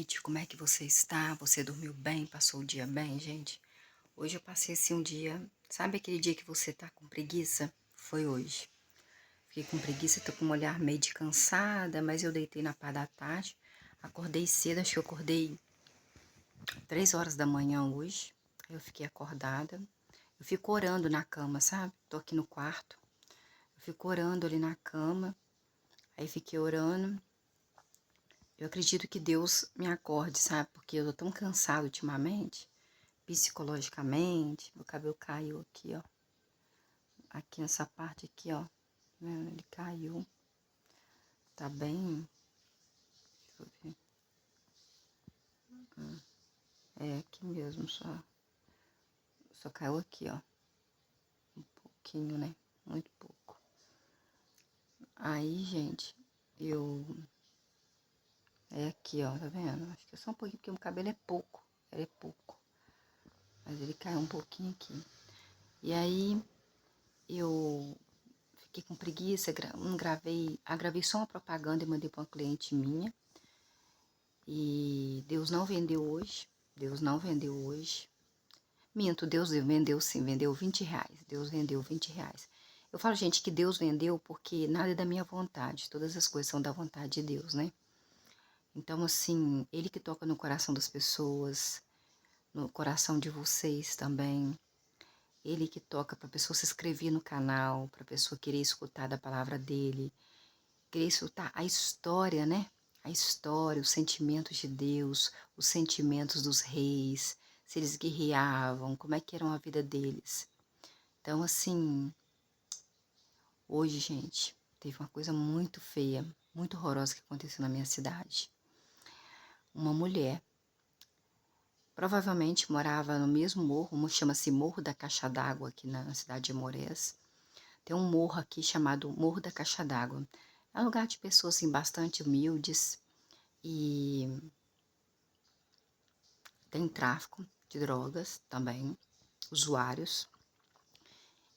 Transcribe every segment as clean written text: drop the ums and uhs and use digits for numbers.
noite, como é que você está? Você dormiu bem? Passou o dia bem, gente? Hoje eu passei assim um dia, sabe aquele dia que você tá com preguiça? Foi hoje. Fiquei com preguiça, tô com um olhar meio de cansada, mas eu deitei na parte da tarde, acordei cedo, acho que eu acordei 3 horas da manhã hoje, aí eu fiquei acordada, eu fico orando na cama, sabe? Tô aqui no quarto, eu fico orando ali na cama, aí fiquei orando. Eu acredito que Deus me acorde, sabe? Porque eu tô tão cansada ultimamente, psicologicamente. Meu cabelo caiu aqui, ó. Aqui nessa parte aqui, ó. Tá vendo? Ele caiu. Tá bem. Deixa eu ver. É aqui mesmo, só caiu aqui, ó. Um pouquinho, né? Muito pouco. Aí, gente, eu. É aqui, ó, tá vendo? Acho que é só um pouquinho, porque o cabelo é pouco. Ele é pouco. Mas ele caiu um pouquinho aqui. E aí, eu fiquei com preguiça, não gravei, gravei só uma propaganda e mandei para uma cliente minha. E Deus não vendeu hoje, Deus não vendeu hoje. Minto, Deus vendeu sim, vendeu R$ 20, Deus vendeu R$ 20. Eu falo, gente, que Deus vendeu porque nada é da minha vontade, todas as coisas são da vontade de Deus, né? Então, assim, Ele que toca no coração das pessoas, no coração de vocês também. Ele que toca para a pessoa se inscrever no canal, para a pessoa querer escutar da palavra dele, querer escutar a história, né? A história, os sentimentos de Deus, os sentimentos dos reis, se eles guerreavam, como é que era a vida deles. Então, assim, hoje, gente, teve uma coisa muito feia, muito horrorosa que aconteceu na minha cidade. Uma mulher, provavelmente morava no mesmo morro, chama-se Morro da Caixa d'Água, aqui na cidade de Morés. Tem um morro aqui chamado Morro da Caixa d'Água. É um lugar de pessoas assim, bastante humildes e tem tráfico de drogas também, usuários.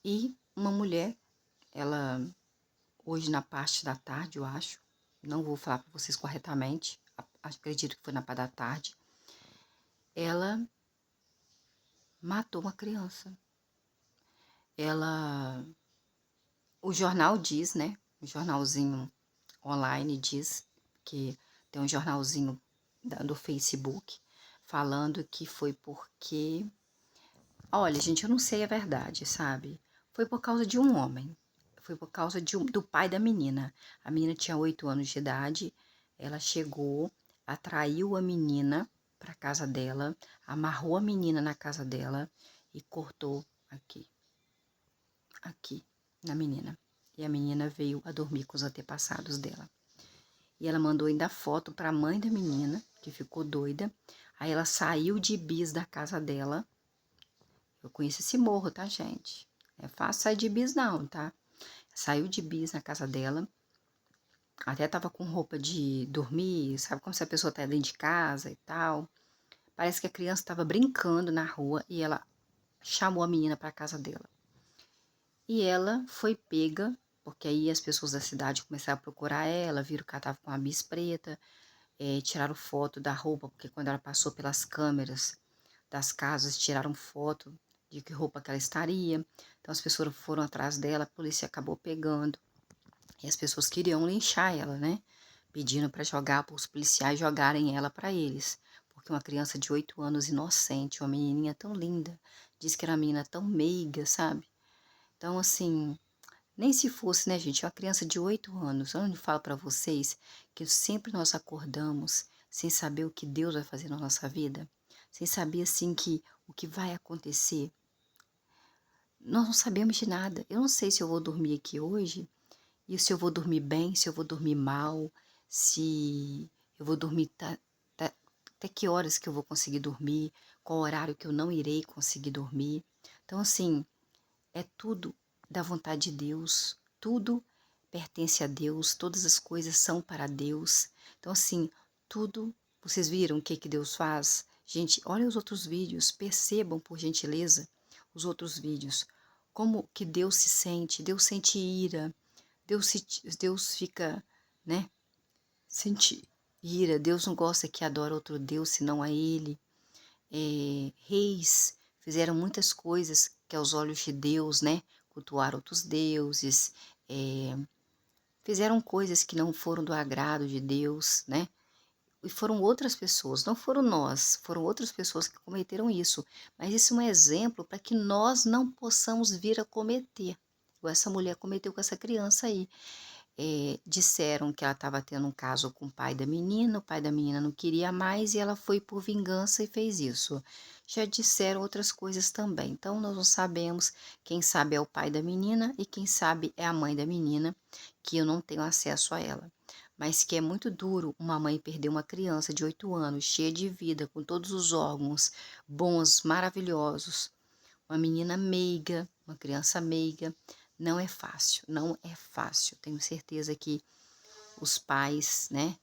E uma mulher, ela, hoje na parte da tarde, eu acho, não vou falar para vocês corretamente, acredito que foi na parte da tarde, ela matou uma criança. Ela, o jornal diz, né, o jornalzinho online diz que tem um jornalzinho do Facebook falando que foi porque, olha, gente, eu não sei a verdade, sabe? Foi por causa de um homem. Foi por causa do pai da menina. A menina tinha 8 anos de idade. Ela chegou, atraiu a menina para casa dela, amarrou a menina na casa dela e cortou aqui, na menina. E a menina veio a dormir com os antepassados dela. E ela mandou ainda foto para a mãe da menina, que ficou doida. Aí ela saiu de bis da casa dela. Eu conheço esse morro, tá, gente? Não é fácil sair de bis não, tá? Saiu de bis na casa dela. Até tava com roupa de dormir, sabe? Como se a pessoa tá dentro de casa e tal. Parece que a criança estava brincando na rua e ela chamou a menina para casa dela. E ela foi pega, porque aí as pessoas da cidade começaram a procurar ela, viram que ela tava com a bis preta, tiraram foto da roupa, porque quando ela passou pelas câmeras das casas, tiraram foto de que roupa que ela estaria. Então as pessoas foram atrás dela, a polícia acabou pegando. E as pessoas queriam linchar ela, né? Pedindo para jogar, para os policiais jogarem ela para eles. Porque uma criança de 8 anos, inocente, uma menininha tão linda, diz que era uma menina tão meiga, sabe? Então, assim, nem se fosse, né, gente, uma criança de 8 anos, eu não falo para vocês que sempre nós acordamos sem saber o que Deus vai fazer na nossa vida, sem saber, assim, que o que vai acontecer. Nós não sabemos de nada. Eu não sei se eu vou dormir aqui hoje, e se eu vou dormir bem, se eu vou dormir mal, se eu vou dormir até que horas que eu vou conseguir dormir, qual horário que eu não irei conseguir dormir. Então, assim, é tudo da vontade de Deus, tudo pertence a Deus, todas as coisas são para Deus. Então, assim, tudo, vocês viram o que que Deus faz? Gente, olha os outros vídeos, percebam, por gentileza, os outros vídeos. Como que Deus sente ira, Deus fica, né, sente. ira. Deus não gosta que adora outro Deus senão a Ele. Reis fizeram muitas coisas que aos olhos de Deus, né? Cultuaram outros deuses, fizeram coisas que não foram do agrado de Deus, né? E foram outras pessoas, não foram nós, foram outras pessoas que cometeram isso. Mas isso é um exemplo para que nós não possamos vir a cometer. Igual essa mulher cometeu com essa criança aí. Disseram que ela estava tendo um caso com o pai da menina não queria mais e ela foi por vingança e fez isso. Já disseram outras coisas também, então nós não sabemos, quem sabe é o pai da menina e quem sabe é a mãe da menina, que eu não tenho acesso a ela. Mas que é muito duro uma mãe perder uma criança de 8 anos, cheia de vida, com todos os órgãos bons, maravilhosos, uma menina meiga, uma criança meiga. Não é fácil, não é fácil. Tenho certeza que os pais, né,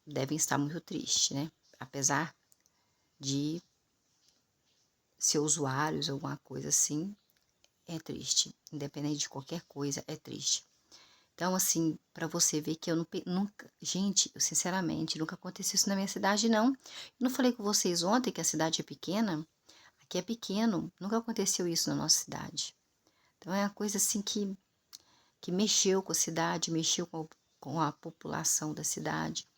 devem estar muito tristes, né? Apesar de ser usuários, alguma coisa assim, é triste. Independente de qualquer coisa, é triste. Então, assim, para você ver que eu nunca, gente, eu, sinceramente, nunca aconteceu isso na minha cidade, não. Eu não falei com vocês ontem que a cidade é pequena? Aqui é pequeno, nunca aconteceu isso na nossa cidade. Então, é uma coisa assim que mexeu com a cidade, mexeu com a população da cidade.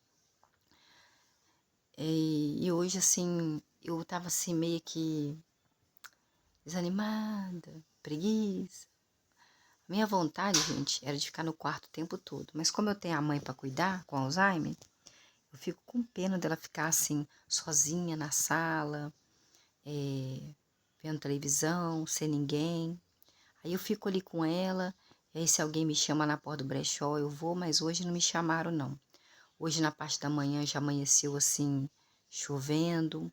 E hoje, assim, eu tava assim meio que desanimada, preguiça. Minha vontade, gente, era de ficar no quarto o tempo todo. Mas como eu tenho a mãe para cuidar com Alzheimer, eu fico com pena dela ficar assim, sozinha na sala, vendo televisão, sem ninguém. Aí eu fico ali com ela, e aí se alguém me chama na porta do brechó, eu vou, mas hoje não me chamaram, não. Hoje na parte da manhã já amanheceu assim, chovendo.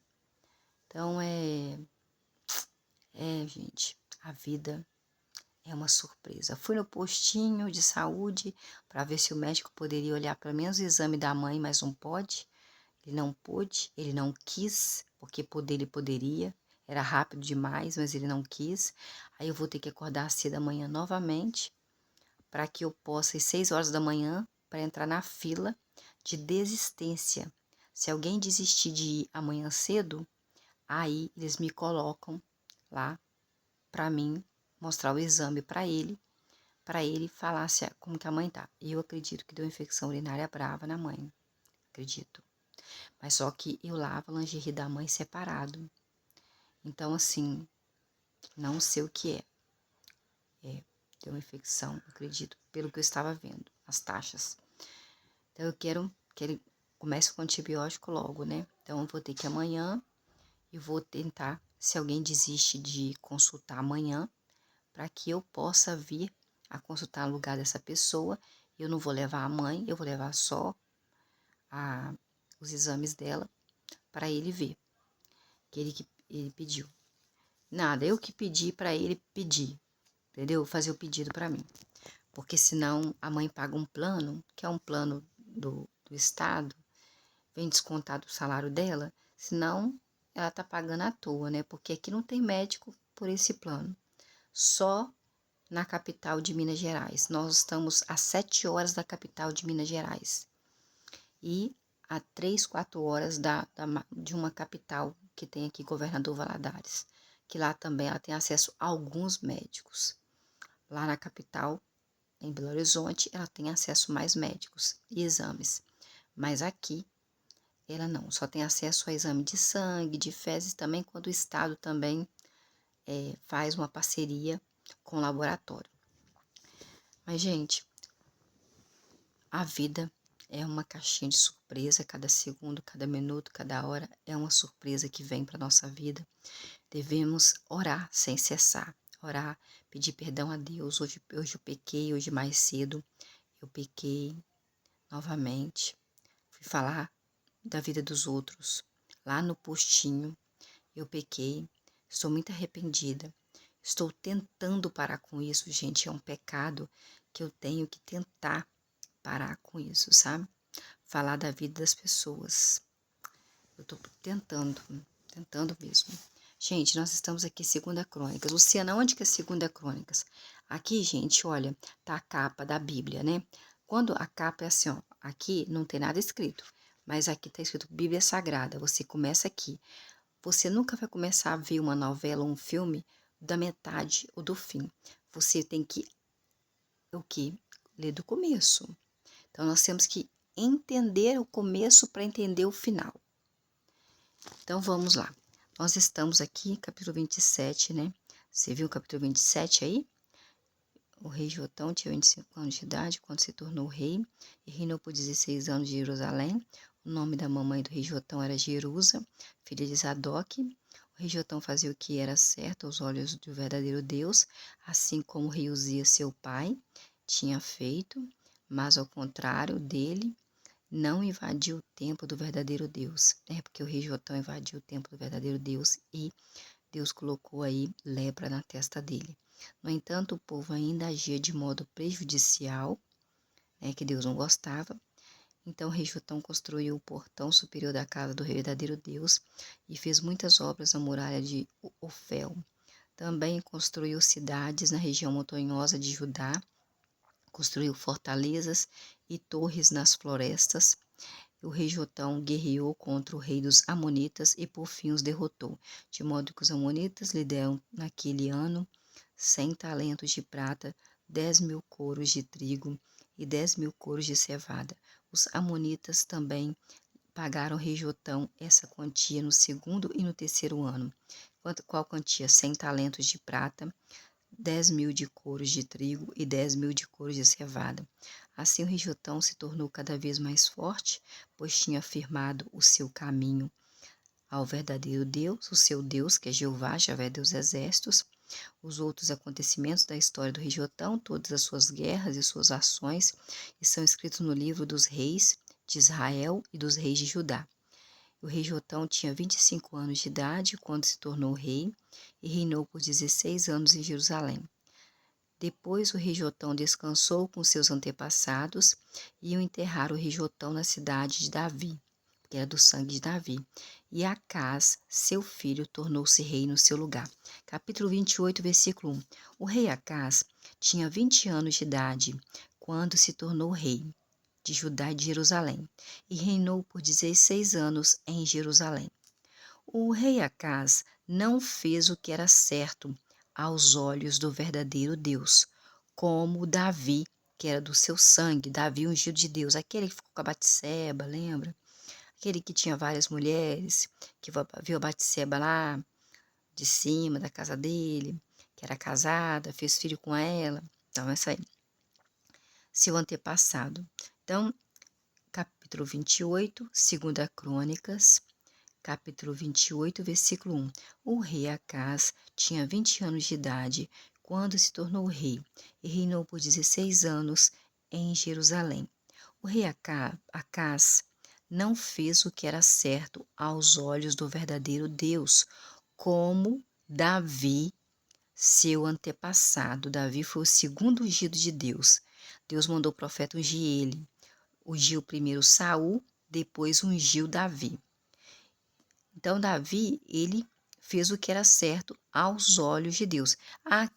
Então gente, a vida é uma surpresa. Fui no postinho de saúde para ver se o médico poderia olhar pelo menos o exame da mãe, mas não pode. Ele não pôde, ele não quis, porque poder ele poderia. Era rápido demais, mas ele não quis. Aí eu vou ter que acordar às 6 da manhã novamente, para que eu possa, às 6 horas da manhã, para entrar na fila de desistência. Se alguém desistir de ir amanhã cedo, aí eles me colocam lá para mim mostrar o exame para ele falar como que a mãe tá. E eu acredito que deu infecção urinária brava na mãe, acredito. Mas só que eu lavo a lingerie da mãe separado. Então, assim, não sei o que é. Deu infecção, acredito, pelo que eu estava vendo, as taxas. Então, eu quero que ele comece com antibiótico logo, né? Então, eu vou ter que ir amanhã e vou tentar, se alguém desiste de consultar amanhã, para que eu possa vir a consultar no lugar dessa pessoa. Eu não vou levar a mãe, eu vou levar só os exames dela para ele ver, que ele pediu. Nada, eu que pedi para ele pedir, entendeu? Fazer o pedido para mim. Porque senão a mãe paga um plano, que é um plano do Estado, vem descontado o salário dela, senão ela tá pagando à toa, né? Porque aqui não tem médico por esse plano. Só na capital de Minas Gerais. Nós estamos a 7 horas da capital de Minas Gerais. E a 3, 4 horas de uma capital que tem aqui, Governador Valadares. Que lá também ela tem acesso a alguns médicos. Lá na capital, em Belo Horizonte, ela tem acesso a mais médicos e exames. Mas aqui, ela não. Só tem acesso a exame de sangue, de fezes também, quando o Estado também faz uma parceria com o laboratório. Mas, gente, a vida é uma caixinha de surpresa, cada segundo, cada minuto, cada hora é uma surpresa que vem para nossa vida. Devemos orar sem cessar, orar, pedir perdão a Deus. Hoje eu pequei, hoje mais cedo eu pequei novamente. Fui falar da vida dos outros lá no postinho. Eu pequei, estou muito arrependida. Estou tentando parar com isso, gente. É um pecado que eu tenho que tentar parar com isso, sabe? Falar da vida das pessoas. Eu tô tentando mesmo. Gente, nós estamos aqui Segunda Crônicas. Luciana, onde que é Segunda Crônicas? Aqui, gente, olha, tá a capa da Bíblia, né? Quando a capa é assim, ó, aqui não tem nada escrito, mas aqui está escrito Bíblia Sagrada. Você começa aqui. Você nunca vai começar a ver uma novela ou um filme da metade ou do fim. Você tem que, o quê? Ler do começo. Então, nós temos que entender o começo para entender o final. Então, vamos lá. Nós estamos aqui, capítulo 27, né? Você viu o capítulo 27 aí? O rei Jotão tinha 25 anos de idade quando se tornou rei e reinou por 16 anos de Jerusalém. O nome da mamãe do rei Jotão era Jerusa, filha de Zadok. O rei Jotão fazia o que era certo aos olhos do verdadeiro Deus, assim como o rei Uzias, seu pai, tinha feito, mas ao contrário dele, não invadiu o templo do verdadeiro Deus. É porque o rei Jotão invadiu o templo do verdadeiro Deus e Deus colocou aí lepra na testa dele. No entanto, o povo ainda agia de modo prejudicial, né, que Deus não gostava. Então, o rei Jotão construiu o portão superior da casa do verdadeiro Deus e fez muitas obras na muralha de Ofel. Também construiu cidades na região montanhosa de Judá, construiu fortalezas e torres nas florestas. O rei Jotão guerreou contra o rei dos Amonitas e por fim os derrotou, de modo que os Amonitas lhe deram naquele ano 100 talentos de prata, 10.000 coros de trigo e 10.000 coros de cevada. Os Amonitas também pagaram ao rei Jotão essa quantia no segundo e no terceiro ano. Qual quantia? 100 talentos de prata, 10.000 de coros de trigo e 10.000 de coros de cevada. Assim o rei Jotão se tornou cada vez mais forte, pois tinha firmado o seu caminho ao verdadeiro Deus, o seu Deus, que é Jeová, Javé dos exércitos. Os outros acontecimentos da história do rei Jotão, todas as suas guerras e suas ações, estão escritos no livro dos reis de Israel e dos reis de Judá. O rei Jotão tinha 25 anos de idade quando se tornou rei e reinou por 16 anos em Jerusalém. Depois o rei Jotão descansou com seus antepassados e iam enterrar o rei Jotão na cidade de Davi, que era do sangue de Davi. E Acás, seu filho, tornou-se rei no seu lugar. Capítulo 28, versículo 1. O rei Acás tinha 20 anos de idade quando se tornou rei de Judá e de Jerusalém, e reinou por 16 anos em Jerusalém. O rei Acás não fez o que era certo aos olhos do verdadeiro Deus, como Davi, que era do seu sangue, Davi ungido de Deus, aquele que ficou com a Batseba, lembra? Aquele que tinha várias mulheres, que viu a Batseba lá de cima da casa dele, que era casada, fez filho com ela. Então, essa aí, seu antepassado. Então, capítulo 28, 2 Crônicas, capítulo 28, versículo 1. O rei Acás tinha 20 anos de idade quando se tornou rei e reinou por 16 anos em Jerusalém. O rei Acás não fez o que era certo aos olhos do verdadeiro Deus, como Davi, seu antepassado. Davi foi o segundo ungido de Deus. Deus mandou o profeta ungir ele. Ungiu primeiro Saul, depois ungiu Davi. Então, Davi, ele fez o que era certo aos olhos de Deus.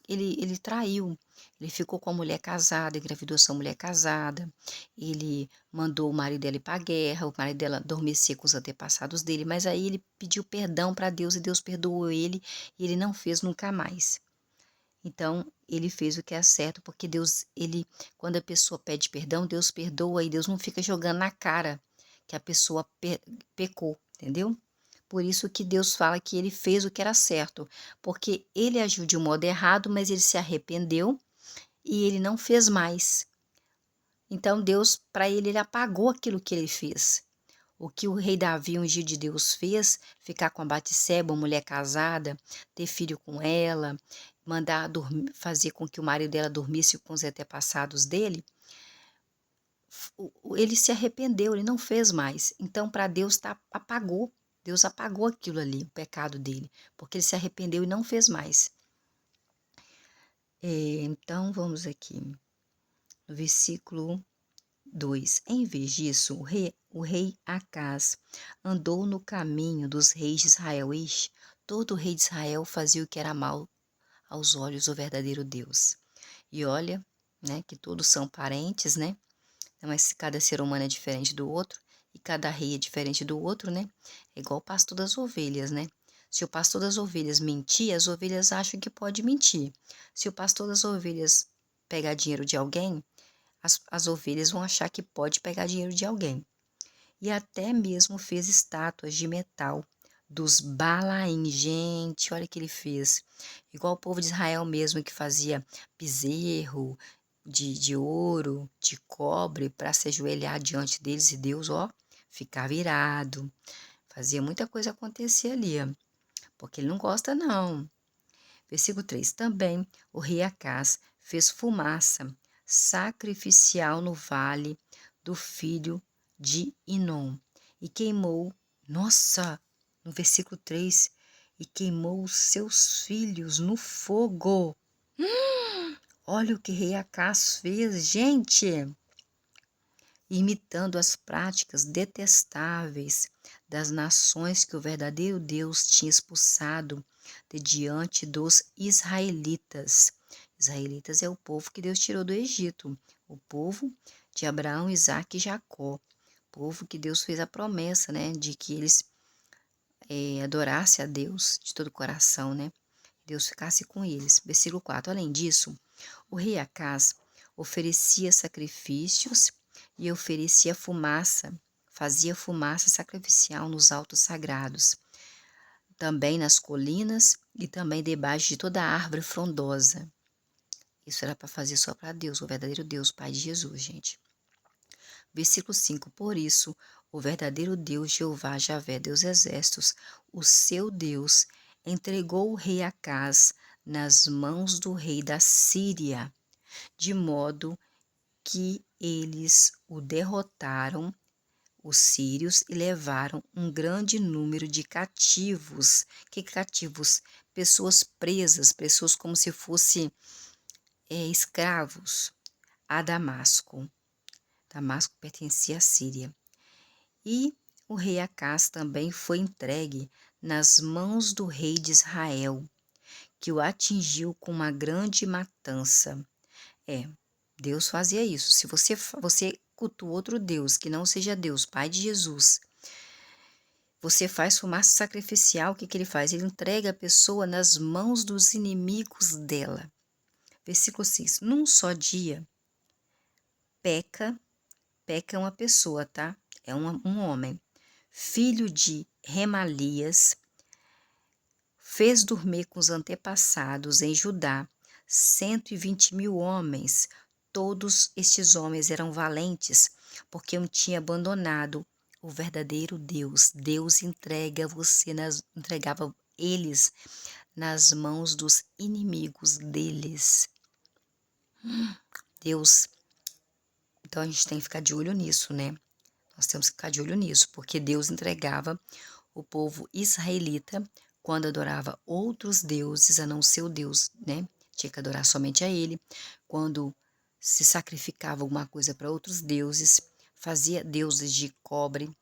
Ele traiu, ele ficou com a mulher casada, engravidou essa mulher casada, ele mandou o marido dela ir para a guerra, o marido dela adormecer com os antepassados dele, mas aí ele pediu perdão para Deus e Deus perdoou ele e ele não fez nunca mais. Então, ele fez o que é certo, porque Deus, quando a pessoa pede perdão, Deus perdoa e Deus não fica jogando na cara que a pessoa pecou, entendeu? Por isso que Deus fala que ele fez o que era certo, porque ele agiu de um modo errado, mas ele se arrependeu e ele não fez mais. Então Deus, para ele apagou aquilo que ele fez. O que o rei Davi, ungido de Deus, fez, ficar com a Batseba, uma mulher casada, ter filho com ela, mandar fazer com que o marido dela dormisse com os antepassados dele, ele se arrependeu, ele não fez mais. Então, para Deus, apagou. Deus apagou aquilo ali, o pecado dele, porque ele se arrependeu e não fez mais. Então, vamos aqui, no versículo 2. Em vez disso, o rei Acás andou no caminho dos reis de Israel. Todo rei de Israel fazia o que era mal aos olhos do verdadeiro Deus. E olha, né, que todos são parentes, né? Mas cada ser humano é diferente do outro, e cada rei é diferente do outro, né? É igual o pastor das ovelhas, né? Se o pastor das ovelhas mentir, as ovelhas acham que pode mentir. Se o pastor das ovelhas pegar dinheiro de alguém, as ovelhas vão achar que pode pegar dinheiro de alguém. E até mesmo fez estátuas de metal dos Balaim. Gente, olha o que ele fez. Igual o povo de Israel mesmo, que fazia bezerro de ouro, de cobre, para se ajoelhar diante deles e Deus, ó, ficava irado. Fazia muita coisa acontecer ali, ó, porque ele não gosta, não. Versículo 3. Também o rei Acás fez fumaça sacrificial no vale do filho de Inom e queimou, nossa, no versículo 3, e queimou os seus filhos no fogo. Olha o que rei Acás fez, gente! Imitando as práticas detestáveis das nações que o verdadeiro Deus tinha expulsado de diante dos israelitas. Israelitas é o povo que Deus tirou do Egito, o povo de Abraão, Isaque e Jacó, povo que Deus fez a promessa, né, de que eles adorassem a Deus de todo o coração, né? Deus ficasse com eles. Versículo 4. Além disso, o rei Acás oferecia sacrifícios e oferecia fumaça, fazia fumaça sacrificial nos altos sagrados, também nas colinas e também debaixo de toda árvore frondosa. Isso era para fazer só para Deus, o verdadeiro Deus, Pai de Jesus, gente. Versículo 5. Por isso, o verdadeiro Deus, Jeová, Javé, Deus exércitos, o seu Deus, entregou o rei Acás nas mãos do rei da Síria, de modo que eles o derrotaram, os sírios, e levaram um grande número de cativos. Que cativos? Pessoas presas, pessoas como se fossem escravos, a Damasco. Damasco pertencia à Síria. E o rei Acás também foi entregue nas mãos do rei de Israel, que o atingiu com uma grande matança. Deus fazia isso. Se você cultua outro Deus, que não seja Deus, Pai de Jesus, você faz fumaça sacrificial, o que ele faz? Ele entrega a pessoa nas mãos dos inimigos dela. Versículo 6. Num só dia, Peca é uma pessoa, tá? É um homem, filho de Remalias, fez dormir com os antepassados em Judá 120.000 homens. Todos estes homens eram valentes, porque um tinha abandonado o verdadeiro Deus. Deus entregava eles nas mãos dos inimigos deles. Deus, então a gente tem que ficar de olho nisso, né? Nós temos que ficar de olho nisso, porque Deus entregava o povo israelita quando adorava outros deuses, a não ser o Deus, né? Tinha que adorar somente a ele. Quando se sacrificava alguma coisa para outros deuses, fazia deuses de cobre,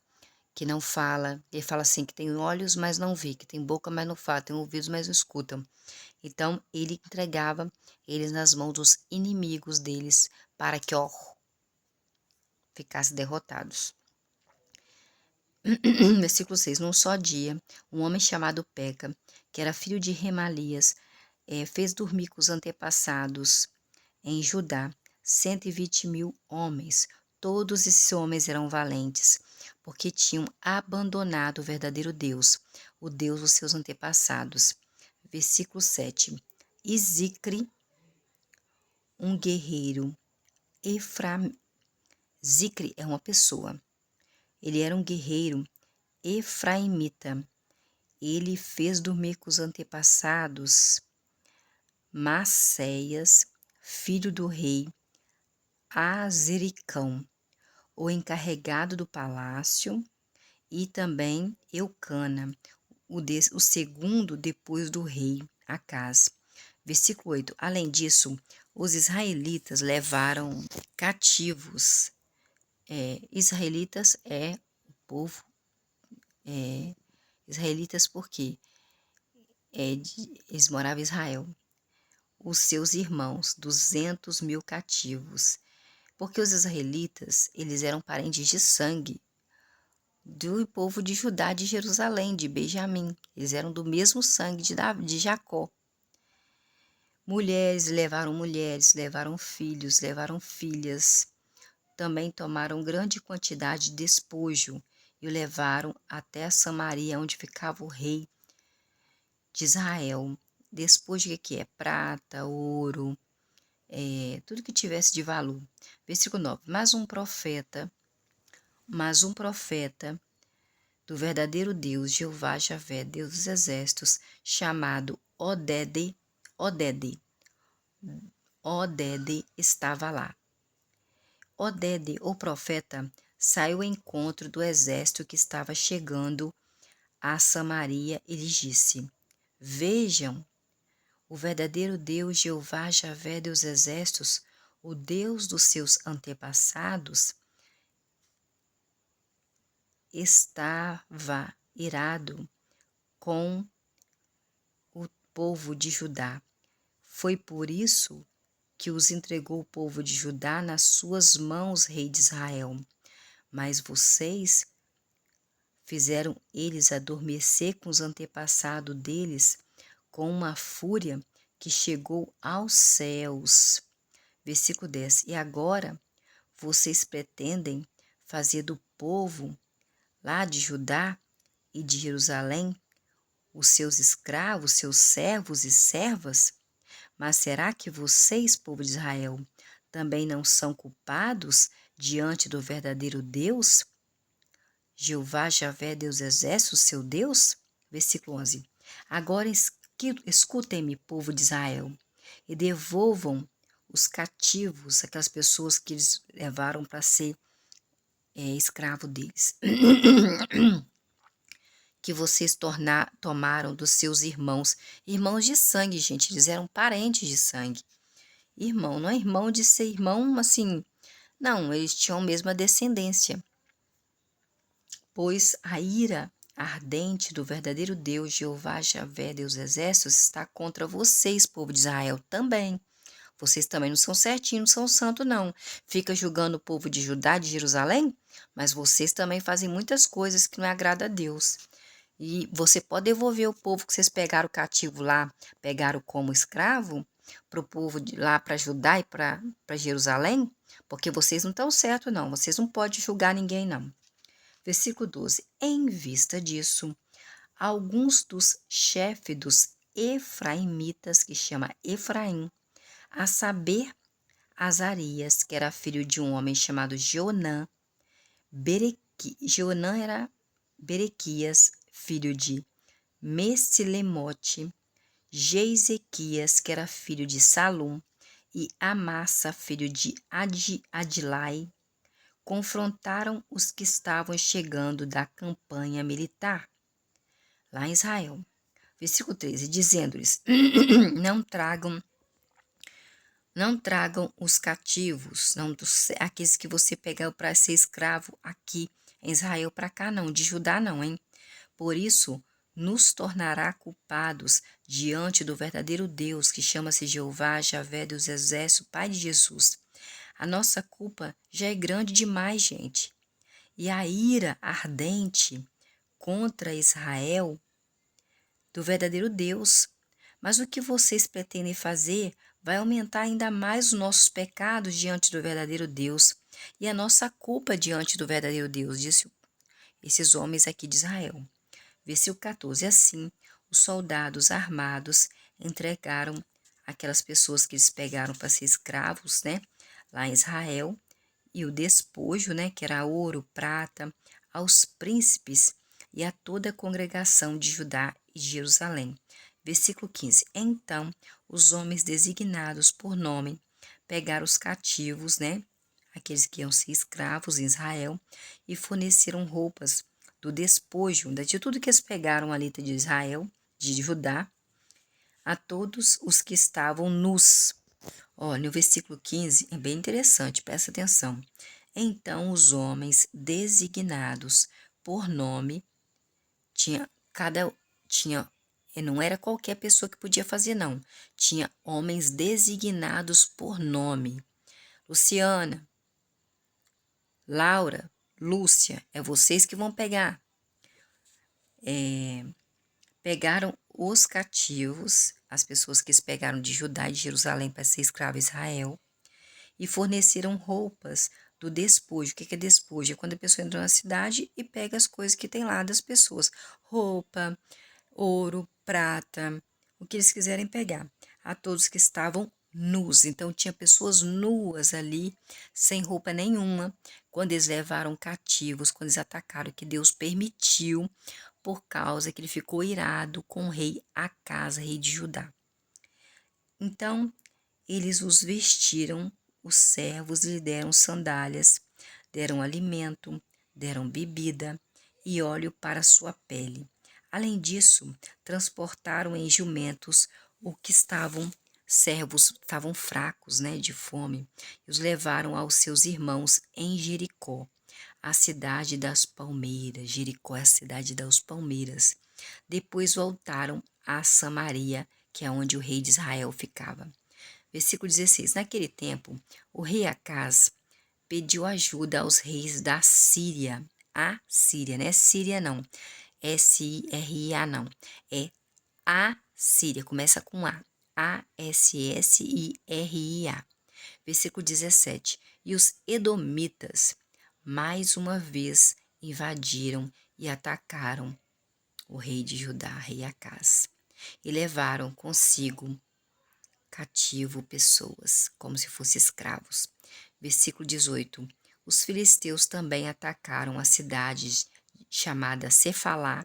que não fala. Ele fala assim, que tem olhos, mas não vê, que tem boca, mas não fala, tem ouvidos, mas não escutam. Então, ele entregava eles nas mãos dos inimigos deles, para que, ó, ficassem derrotados. Versículo 6. Num só dia, um homem chamado Peca, que era filho de Remalias, fez dormir com os antepassados em Judá 120.000 homens. Todos esses homens eram valentes, porque tinham abandonado o verdadeiro Deus, o Deus dos seus antepassados. Versículo 7. E Zicre, um guerreiro, Zicre é uma pessoa. Ele era um guerreiro efraimita. Ele fez dormir com os antepassados Maceias, filho do rei Azericão, o encarregado do palácio, e também Eucana, o segundo depois do rei Acás. Versículo 8. Além disso, os israelitas levaram cativos. Israelitas é o povo, israelitas porque eles moravam em Israel. Os seus irmãos, 200.000 cativos. Porque os israelitas, eles eram parentes de sangue do povo de Judá, de Jerusalém, de Benjamim. Eles eram do mesmo sangue de Jacó. Mulheres, levaram filhos, levaram filhas. Também tomaram grande quantidade de despojo e o levaram até Samaria, onde ficava o rei de Israel. Despojo que é prata, ouro, tudo que tivesse de valor. Versículo 9. Mas um profeta do verdadeiro Deus, Jeová Javé, Deus dos exércitos, chamado Odede estava lá. Odede, o profeta, saiu ao encontro do exército que estava chegando a Samaria e lhes disse: Vejam, o verdadeiro Deus, Jeová Javé, Deus dos exércitos, o Deus dos seus antepassados, estava irado com o povo de Judá. Foi por isso que os entregou o povo de Judá nas suas mãos, rei de Israel. Mas vocês fizeram eles adormecer com os antepassados deles com uma fúria que chegou aos céus. Versículo 10. E agora vocês pretendem fazer do povo lá de Judá e de Jerusalém os seus escravos, seus servos e servas? Mas será que vocês, povo de Israel, também não são culpados diante do verdadeiro Deus? Jeová, Javé, Deus exército, seu Deus? Versículo 11. Agora escutem-me, povo de Israel, e devolvam os cativos, aquelas pessoas que eles levaram para ser escravo deles. Que vocês tomaram dos seus irmãos. Irmãos de sangue, gente, eles eram parentes de sangue. Irmão, não é irmão de ser irmão, assim, não, eles tinham a mesma descendência. Pois a ira ardente do verdadeiro Deus, Jeová, Javé, Deus dos exércitos, está contra vocês, povo de Israel, também. Vocês também não são certinhos, não são santos, não. Fica julgando o povo de Judá, de Jerusalém, mas vocês também fazem muitas coisas que não agradam a Deus. E você pode devolver o povo que vocês pegaram cativo lá, pegaram como escravo, para o povo de lá, para Judá e para Jerusalém, porque vocês não estão certos, não. Vocês não podem julgar ninguém, não. Versículo 12. Em vista disso, alguns dos chefes dos efraimitas, que chama Efraim, a saber, Azarias, que era filho de um homem chamado Joanã, Joanã era Berequias, filho de Mesilemote, Jezequias, que era filho de Salum, e Amassa, filho de Adilai, confrontaram os que estavam chegando da campanha militar lá em Israel. Versículo 13, dizendo-lhes: não tragam os cativos, não aqueles que você pegou para ser escravo aqui em Israel para cá, não, de Judá não, hein? Por isso, nos tornará culpados diante do verdadeiro Deus, que chama-se Jeová, Javé dos exércitos, Pai de Jesus. A nossa culpa já é grande demais, gente. E a ira ardente contra Israel do verdadeiro Deus. Mas o que vocês pretendem fazer vai aumentar ainda mais os nossos pecados diante do verdadeiro Deus e a nossa culpa diante do verdadeiro Deus, disse esses homens aqui de Israel. Versículo 14. Assim, os soldados armados entregaram aquelas pessoas que eles pegaram para ser escravos, né, lá em Israel, e o despojo, né, que era ouro, prata, aos príncipes e a toda a congregação de Judá e de Jerusalém. Versículo 15. Então, os homens designados por nome pegaram os cativos, né, aqueles que iam ser escravos em Israel, e forneceram roupas do despojo, de tudo que eles pegaram ali de Israel, de Judá, a todos os que estavam nus. Olha, o versículo 15 é bem interessante, presta atenção. Então os homens designados por nome, não era qualquer pessoa que podia fazer, não. Tinha homens designados por nome. Luciana, Laura, Lúcia, é vocês que vão pegar. Pegaram os cativos, as pessoas que eles pegaram de Judá e de Jerusalém para ser escravo em Israel, e forneceram roupas do despojo. O que é despojo? É quando a pessoa entra na cidade e pega as coisas que tem lá das pessoas. Roupa, ouro, prata, o que eles quiserem pegar. A todos que estavam nus. Então, tinha pessoas nuas ali, sem roupa nenhuma, quando eles levaram cativos, quando eles atacaram, que Deus permitiu, por causa que ele ficou irado com o rei Acas, rei de Judá. Então, eles os vestiram, os servos lhe deram sandálias, deram alimento, deram bebida e óleo para sua pele. Além disso, transportaram em jumentos o que servos estavam fracos, de fome, e os levaram aos seus irmãos em Jericó, a cidade das palmeiras. Jericó é a cidade das palmeiras. Depois voltaram a Samaria, que é onde o rei de Israel ficava. Versículo 16. Naquele tempo, o rei Acaz pediu ajuda aos reis da Síria. A Síria, não é Síria não. S-I-R-I-A não. É a Síria, começa com A. A-S-S-I-R-I-A. Versículo 17. E os edomitas, mais uma vez, invadiram e atacaram o rei de Judá, rei Acaz, e levaram consigo cativo pessoas, como se fossem escravos. Versículo 18. Os filisteus também atacaram a cidade chamada Cefalá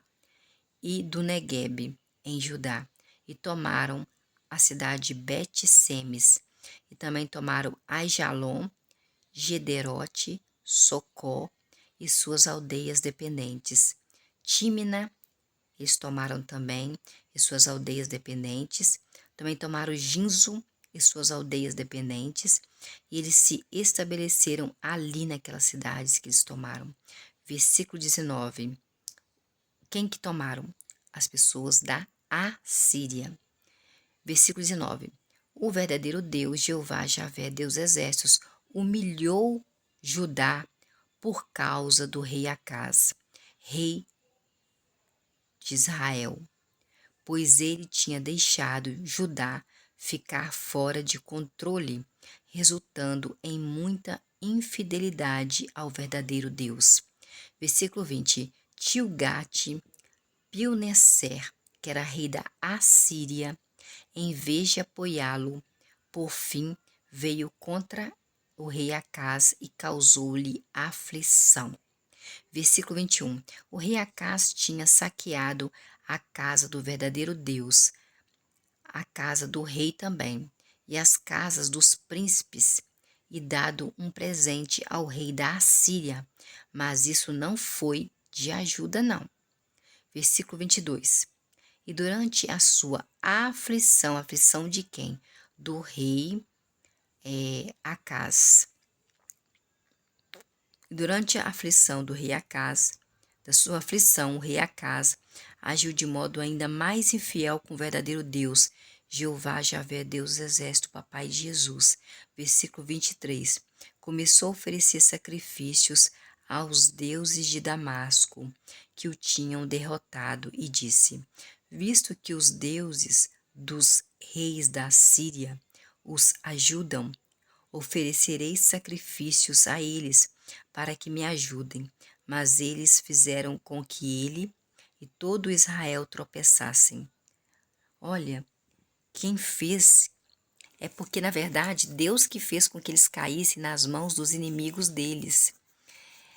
e do Neguebe, em Judá, e tomaram a cidade de Bet-Semes, e também tomaram Aijalon, Gederote, Socó e suas aldeias dependentes. Tímina, eles tomaram também e suas aldeias dependentes. Também tomaram Ginzo e suas aldeias dependentes. E eles se estabeleceram ali naquelas cidades que eles tomaram. Versículo 19. Quem que tomaram? As pessoas da Assíria. Versículo 19. O verdadeiro Deus, Jeová, Javé, Deus dos exércitos, humilhou Judá por causa do rei Acaz, rei de Israel, pois ele tinha deixado Judá ficar fora de controle, resultando em muita infidelidade ao verdadeiro Deus. Versículo 20. Tilgate-Pilneser, que era rei da Assíria, em vez de apoiá-lo, por fim veio contra o rei Acaz e causou-lhe aflição. Versículo 21. O rei Acaz tinha saqueado a casa do verdadeiro Deus, a casa do rei também, e as casas dos príncipes, e dado um presente ao rei da Assíria, mas isso não foi de ajuda, não. Versículo 22. E durante a sua aflição de quem? Do rei Acaz. Durante a aflição do rei Acaz, da sua aflição, o rei Acaz agiu de modo ainda mais infiel com o verdadeiro Deus, Jeová, Javé, Deus dos exércitos, papai de Jesus. Versículo 23. Começou a oferecer sacrifícios aos deuses de Damasco, que o tinham derrotado, e disse: visto que os deuses dos reis da Síria os ajudam, oferecerei sacrifícios a eles para que me ajudem. Mas eles fizeram com que ele e todo Israel tropeçassem. Olha, quem fez é porque, na verdade, Deus que fez com que eles caíssem nas mãos dos inimigos deles.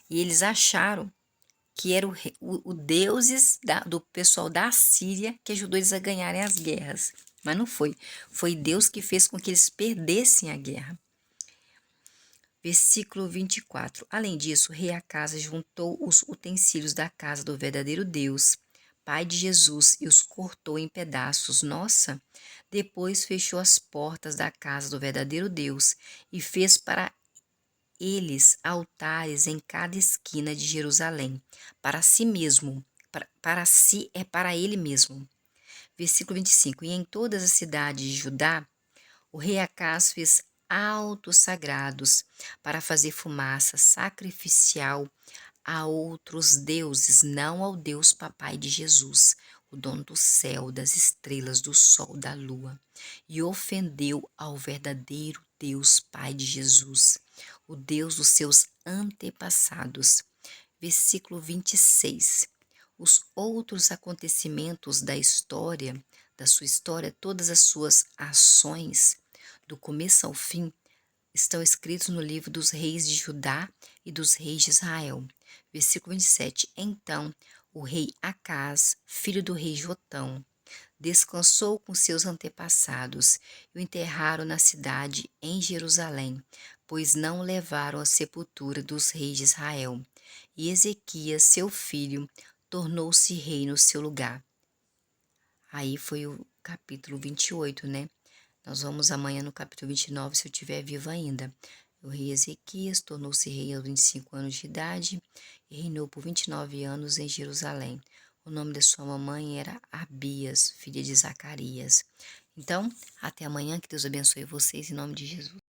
E eles acharam que era o deuses do pessoal da Síria que ajudou eles a ganharem as guerras. Mas não foi. Foi Deus que fez com que eles perdessem a guerra. Versículo 24. Além disso, o rei Acaz juntou os utensílios da casa do verdadeiro Deus, Pai de Jesus, e os cortou em pedaços. Nossa! Depois fechou as portas da casa do verdadeiro Deus e fez para eles altares em cada esquina de Jerusalém, para si mesmo, para si é para ele mesmo. Versículo 25. E em todas as cidades de Judá, o rei Acaz fez altos sagrados para fazer fumaça sacrificial a outros deuses, não ao Deus Papai de Jesus, o dono do céu, das estrelas, do sol, da lua, e ofendeu ao verdadeiro Deus Pai de Jesus, o Deus dos seus antepassados. Versículo 26. Os outros acontecimentos da sua história, todas as suas ações, do começo ao fim, estão escritos no livro dos reis de Judá e dos reis de Israel. Versículo 27. Então, o rei Acás, filho do rei Jotão, descansou com seus antepassados e o enterraram na cidade em Jerusalém, pois não o levaram à sepultura dos reis de Israel. E Ezequias, seu filho, tornou-se rei no seu lugar. Aí foi o capítulo 28, né? Nós vamos amanhã no capítulo 29, se eu estiver viva ainda. O rei Ezequias tornou-se rei aos 25 anos de idade e reinou por 29 anos em Jerusalém. O nome da sua mamãe era Abias, filha de Zacarias. Então, até amanhã, que Deus abençoe vocês em nome de Jesus.